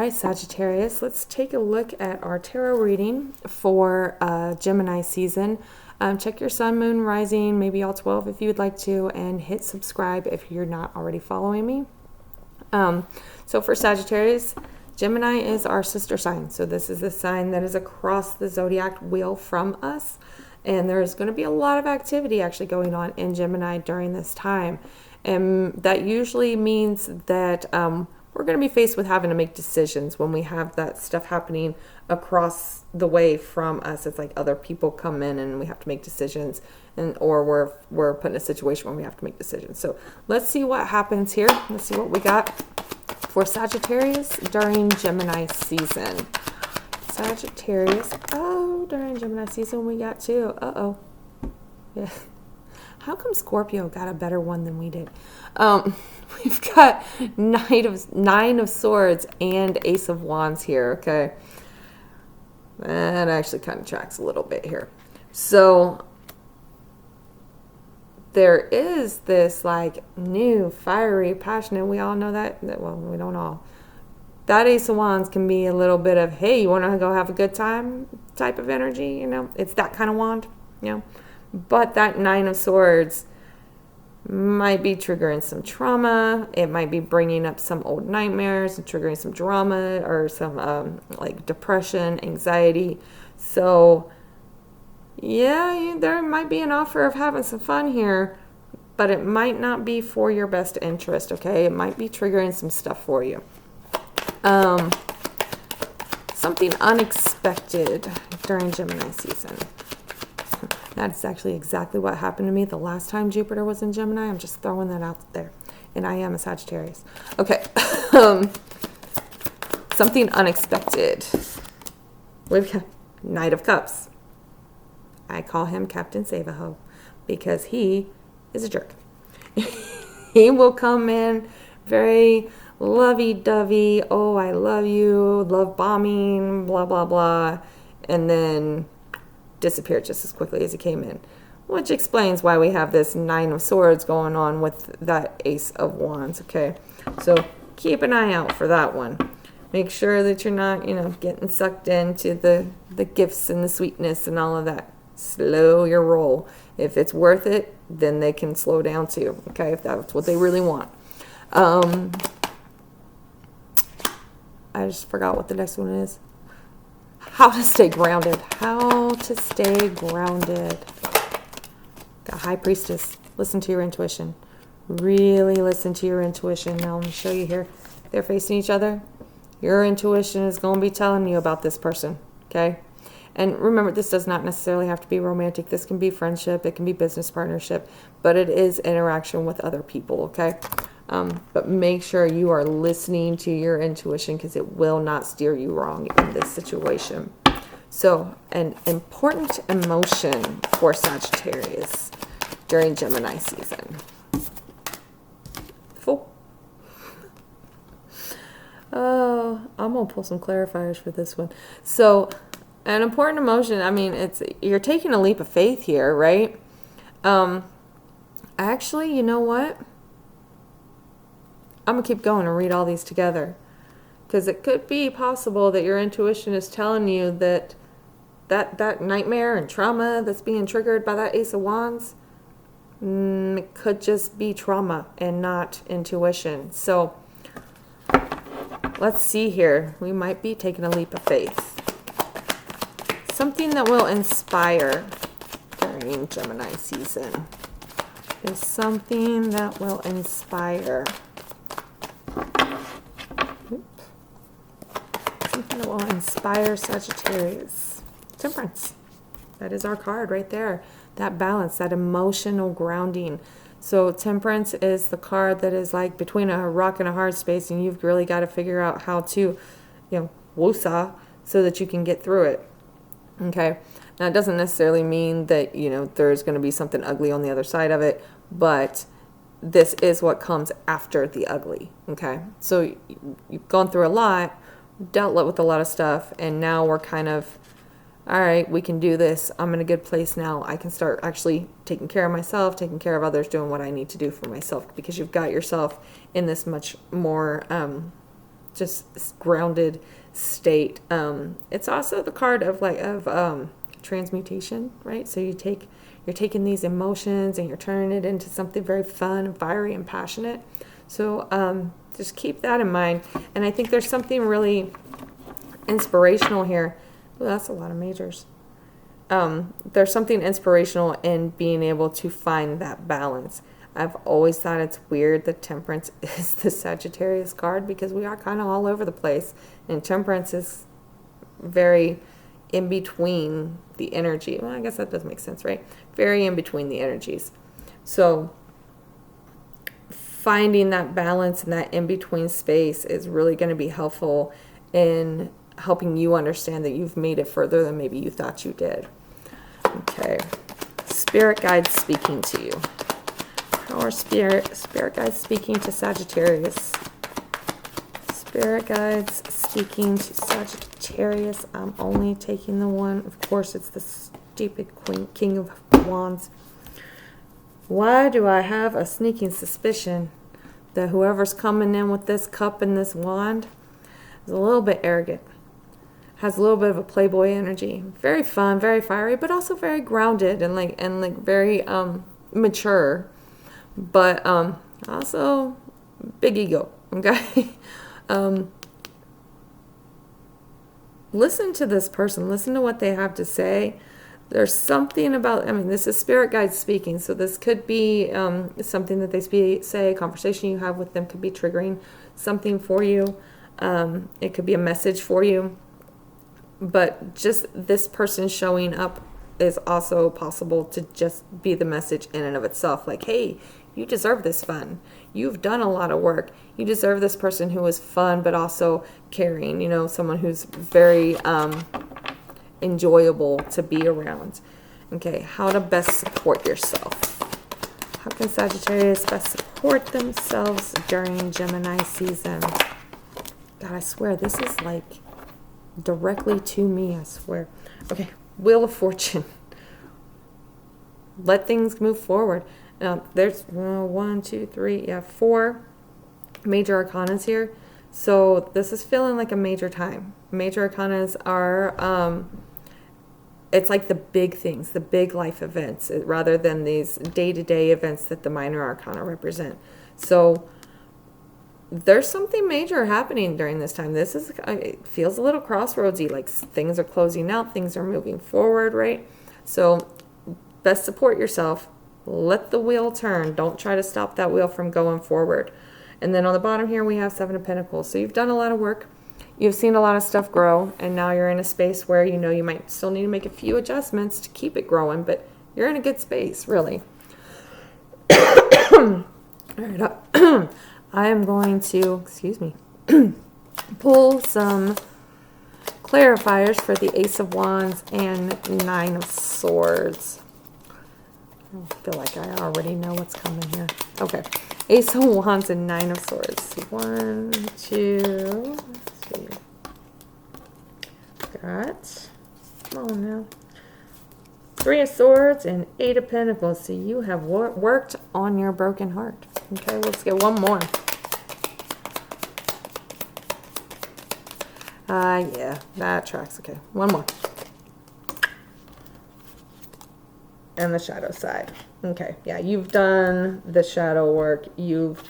right, Sagittarius, let's take a look at our tarot reading for Gemini season. Check your sun, moon, rising, maybe all 12 if you would like to, and hit subscribe if you're not already following me. So for Sagittarius, Gemini is our sister sign. So this is the sign that is across the zodiac wheel from us. And there's going to be a lot of activity actually going on in Gemini during this time. And that usually means that we're going to be faced with having to make decisions when we have that stuff happening across the way from us. It's like other people come in and we have to make decisions, or we're put in a situation where we have to make decisions. So let's see what happens here. Let's see what we got for Sagittarius during Gemini season. Sagittarius. Oh, during Gemini season we got two. Yeah. How come Scorpio got a better one than we did? We've got Nine of Swords and Ace of Wands here, okay? That actually kind of tracks a little bit here. So there is this like new, fiery, passionate, we all know that, well, we don't all. That Ace of Wands can be a little bit of, hey, you want to go have a good time type of energy, you know? It's that kind of wand, you know? But that Nine of Swords might be triggering some trauma. It might be bringing up some old nightmares and triggering some drama or some like depression, anxiety. So yeah, there might be an offer of having some fun here, but it might not be for your best interest, okay? It might be triggering some stuff for you. Something unexpected during Gemini season. That's actually exactly what happened to me the last time Jupiter was in Gemini. I'm just throwing that out there. And I am a Sagittarius. Okay. Something unexpected. We've got Knight of Cups. I call him Captain Save-A-Ho because he is a jerk. He will come in very lovey-dovey. Oh, I love you. Love bombing. Blah, blah, blah. And then disappeared just as quickly as he came in, which explains why we have this Nine of Swords going on with that Ace of Wands. Okay, so keep an eye out for that one. Make sure that you're not, getting sucked into the gifts and the sweetness and all of that. Slow your roll. If it's worth it, then they can slow down too. Okay, if that's what they really want. I just forgot what the next one is. How to stay grounded. How to stay grounded. Got High Priestess. Listen to your intuition. Really listen to your intuition. Now, let me show you here. They're facing each other. Your intuition is going to be telling you about this person. Okay? And remember, this does not necessarily have to be romantic. This can be friendship. It can be business partnership. But it is interaction with other people. Okay? But make sure you are listening to your intuition because it will not steer you wrong in this situation. So, an important emotion for Sagittarius during Gemini season. Fool. Oh, I'm going to pull some clarifiers for this one. So, an important emotion, I mean, you're taking a leap of faith here, right? Actually, you know what? I'm going to keep going and read all these together. Because it could be possible that your intuition is telling you that nightmare and trauma that's being triggered by that Ace of Wands, it could just be trauma and not intuition. So, let's see here. We might be taking a leap of faith. Something that will inspire during Gemini season is something that will inspire. Something that will inspire Sagittarius. Temperance. That is our card right there. That balance, that emotional grounding. So Temperance is the card that is like between a rock and a hard space, and you've really got to figure out how to, woosah, so that you can get through it. Okay. Now, it doesn't necessarily mean that, there's going to be something ugly on the other side of it, but this is what comes after the ugly. Okay. So you've gone through a lot, dealt with a lot of stuff, and now we're kind of, all right, we can do this. I'm in a good place now. I can start actually taking care of myself, taking care of others, doing what I need to do for myself, because you've got yourself in this much more just grounded state. It's also the card of transmutation, right? So you're taking these emotions and you're turning it into something very fun, fiery, and passionate. So just keep that in mind. And I think there's something really inspirational here. Ooh, that's a lot of majors. There's something inspirational in being able to find that balance. I've always thought it's weird that Temperance is the Sagittarius card, because we are kind of all over the place. And Temperance is very in between the energy. Well, I guess that does make sense, right? Very in between the energies. So finding that balance and that in-between space is really going to be helpful in helping you understand that you've made it further than maybe you thought you did. Okay. Spirit guides speaking to you. Our spirit guides speaking to Sagittarius. Spirit guides speaking to Sagittarius. I'm only taking the one. Of course, it's the stupid King of Wands. Why do I have a sneaking suspicion that whoever's coming in with this cup and this wand is a little bit arrogant? Has a little bit of a playboy energy. Very fun, very fiery, but also very grounded and very mature. But also big ego, okay? Listen to this person. Listen to what they have to say. There's something about, this is spirit guides speaking, so this could be something that they say, a conversation you have with them could be triggering something for you. It could be a message for you. But just this person showing up is also possible to just be the message in and of itself. Like, hey, you deserve this fun. You've done a lot of work. You deserve this person who is fun but also caring, someone who's very enjoyable to be around. Okay, how to best support yourself. How can Sagittarius best support themselves during Gemini season? God, I swear, this is like directly to me, I swear. Okay, Wheel of Fortune. Let things move forward. Now, there's 4 major arcanas here. So this is feeling like a major time. Major arcanas are, it's like the big things, the big life events, rather than these day-to-day events that the minor arcana represent. So there's something major happening during this time. It feels a little crossroadsy, like things are closing out, things are moving forward, right? So best support yourself. Let the wheel turn. Don't try to stop that wheel from going forward. And then on the bottom here, we have 7 of Pentacles. So you've done a lot of work. You've seen a lot of stuff grow. And now you're in a space where you might still need to make a few adjustments to keep it growing. But you're in a good space, really. All right. I am going to, pull some clarifiers for the Ace of Wands and 9 of Swords. I feel like I already know what's coming here. Okay. Ace of Wands and 9 of Swords. 1, 2, let's see. Got, come on now. 3 of Swords and 8 of Pentacles. So you have worked on your broken heart. Okay, let's get one more. Yeah, that tracks. Okay, one more. And the shadow side. Okay, yeah, you've done the shadow work. You've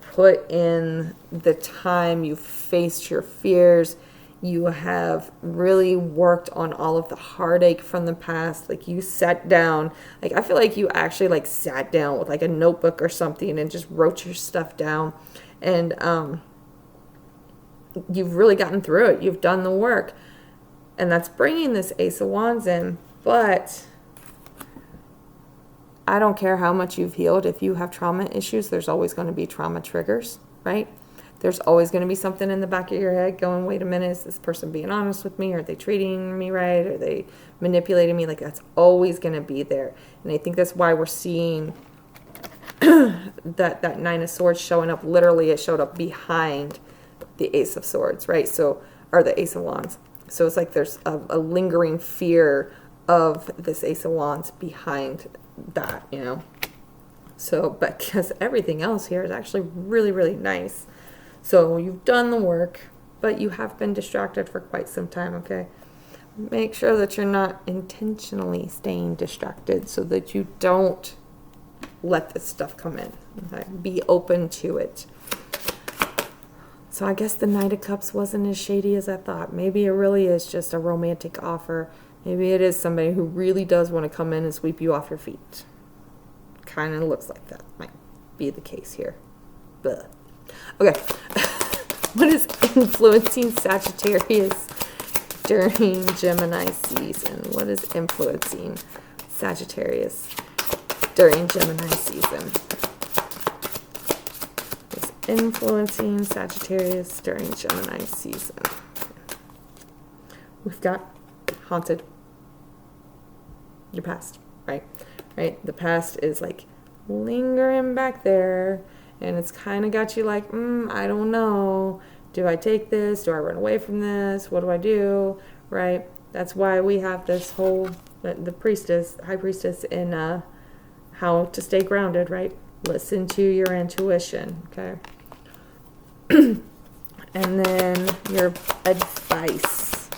put in the time. You've faced your fears. You have really worked on all of the heartache from the past. Like, you sat down. Like, I feel like you actually sat down with a notebook or something and just wrote your stuff down. And you've really gotten through it. You've done the work. And that's bringing this Ace of Wands in. But I don't care how much you've healed. If you have trauma issues, there's always going to be trauma triggers, right? There's always going to be something in the back of your head going, wait a minute, is this person being honest with me? Are they treating me right? Are they manipulating me? That's always going to be there. And I think that's why we're seeing that 9 of Swords showing up. Literally, it showed up behind the Ace of Swords, right? So, or the Ace of Wands. So it's like there's a lingering fear of this Ace of Wands behind that, So, but because everything else here is actually really, really nice. So you've done the work, but you have been distracted for quite some time, okay? Make sure that you're not intentionally staying distracted so that you don't let this stuff come in. Okay? Be open to it. So I guess the Knight of Cups wasn't as shady as I thought. Maybe it really is just a romantic offer. Maybe it is somebody who really does want to come in and sweep you off your feet. Kind of looks like that might be the case here. But okay. What is influencing Sagittarius during Gemini season? What is influencing Sagittarius during Gemini season? What's influencing Sagittarius during Gemini season? We've got haunted. Your past, right? Right? The past is like lingering back there, and it's kind of got you like, I don't know. Do I take this? Do I run away from this? What do I do? Right? That's why we have this whole, the priestess, high priestess in how to stay grounded, right? Listen to your intuition, okay? And then your advice.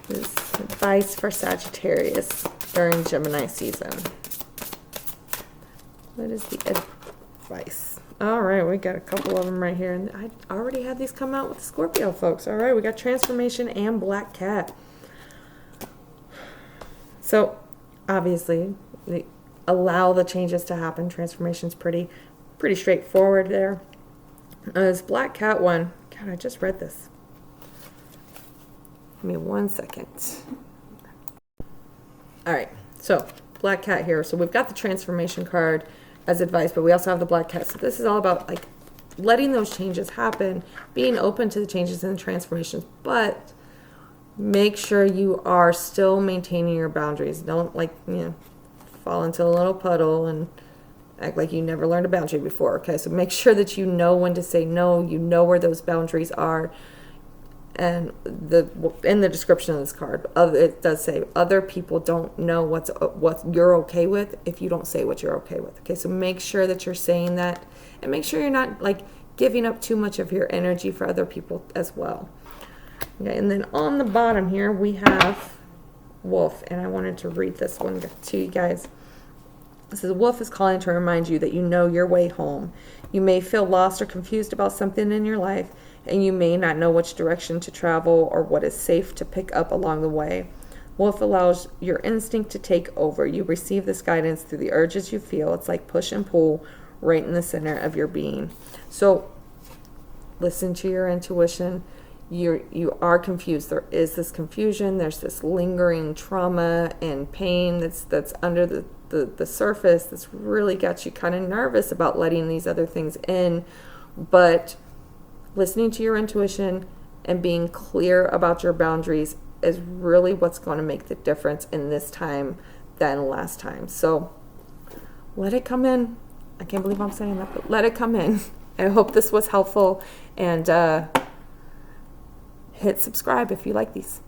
This advice for Sagittarius during Gemini season. What is the advice? All right, we got a couple of them right here. And I already had these come out with Scorpio, folks. All right, we got transformation and black cat. So, obviously, allow the changes to happen. Transformation's pretty straightforward there. This black cat one, God, I just read this. Give me 1 second. All right, so black cat here. So we've got the transformation card as advice, but we also have the black cat. So this is all about like letting those changes happen, being open to the changes and the transformations, but make sure you are still maintaining your boundaries. Don't fall into a little puddle and act like you never learned a boundary before. Okay, so make sure that you know when to say no, you know where those boundaries are. And in the description of this card, it does say other people don't know what you're okay with if you don't say what you're okay with. Okay, so make sure that you're saying that, and make sure you're not like giving up too much of your energy for other people as well. Okay, and then on the bottom here we have Wolf, and I wanted to read this one to you guys. It says, Wolf is calling to remind you that you know your way home. You may feel lost or confused about something in your life, and you may not know which direction to travel or what is safe to pick up along the way. Wolf allows your instinct to take over. You receive this guidance through the urges you feel. It's like push and pull right in the center of your being. So listen to your intuition. You are confused. There is this confusion. There's this lingering trauma and pain that's under the surface that's really got you kind of nervous about letting these other things in. But listening to your intuition and being clear about your boundaries is really what's going to make the difference in this time than last time. So let it come in. I can't believe I'm saying that, but let it come in. I hope this was helpful, and hit subscribe if you like these.